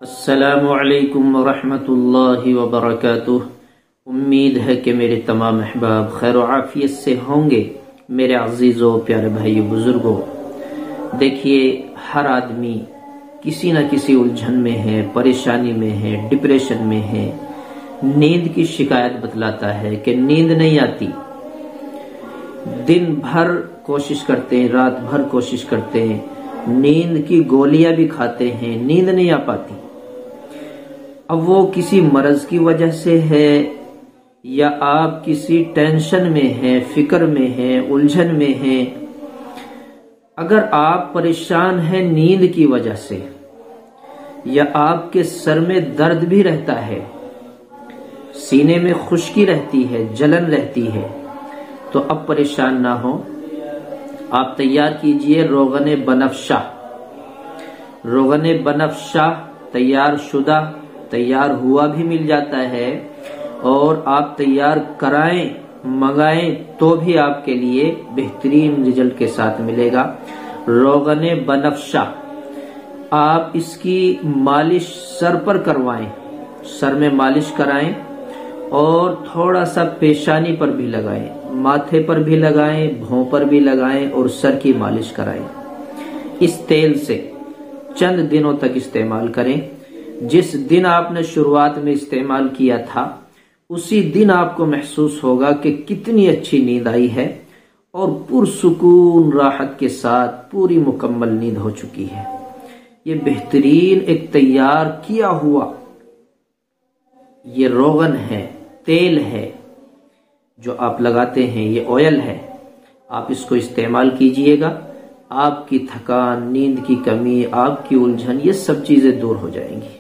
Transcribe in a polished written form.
السلام علیکم ورحمۃ اللہ وبرکاتہ۔ امید ہے کہ میرے تمام احباب خیر و عافیت سے ہوں گے۔ میرے عزیزوں، پیارے بھائی بزرگوں، دیکھیے ہر آدمی کسی نہ کسی الجھن میں ہے، پریشانی میں ہے، ڈپریشن میں ہے، نیند کی شکایت بتلاتا ہے کہ نیند نہیں آتی، دن بھر کوشش کرتے ہیں، رات بھر کوشش کرتے ہیں، نیند کی گولیاں بھی کھاتے ہیں، نیند نہیں آ پاتی۔ اب وہ کسی مرض کی وجہ سے ہے یا آپ کسی ٹینشن میں ہیں، فکر میں ہیں، الجھن میں ہیں۔ اگر آپ پریشان ہیں نیند کی وجہ سے یا آپ کے سر میں درد بھی رہتا ہے، سینے میں خشکی رہتی ہے، جلن رہتی ہے، تو اب پریشان نہ ہو، آپ تیار کیجئے روغن بنفشہ۔ روغن بنفشہ تیار شدہ، تیار ہوا بھی مل جاتا ہے، اور آپ تیار کرائیں، منگائیں تو بھی آپ کے لیے بہترین رزلٹ کے ساتھ ملے گا۔ روغن بنفشہ آپ اس کی مالش سر پر کروائیں، سر میں مالش کرائیں، اور تھوڑا سا پیشانی پر بھی لگائیں، ماتھے پر بھی لگائیں، بھوں پر بھی لگائیں، اور سر کی مالش کرائیں۔ اس تیل سے چند دنوں تک استعمال کریں۔ جس دن آپ نے شروعات میں استعمال کیا تھا، اسی دن آپ کو محسوس ہوگا کہ کتنی اچھی نیند آئی ہے، اور پرسکون راحت کے ساتھ پوری مکمل نیند ہو چکی ہے۔ یہ بہترین ایک تیار کیا ہوا یہ روغن ہے، تیل ہے جو آپ لگاتے ہیں، یہ آئل ہے، آپ اس کو استعمال کیجئے گا، آپ کی تھکان، نیند کی کمی، آپ کی الجھن، یہ سب چیزیں دور ہو جائیں گی۔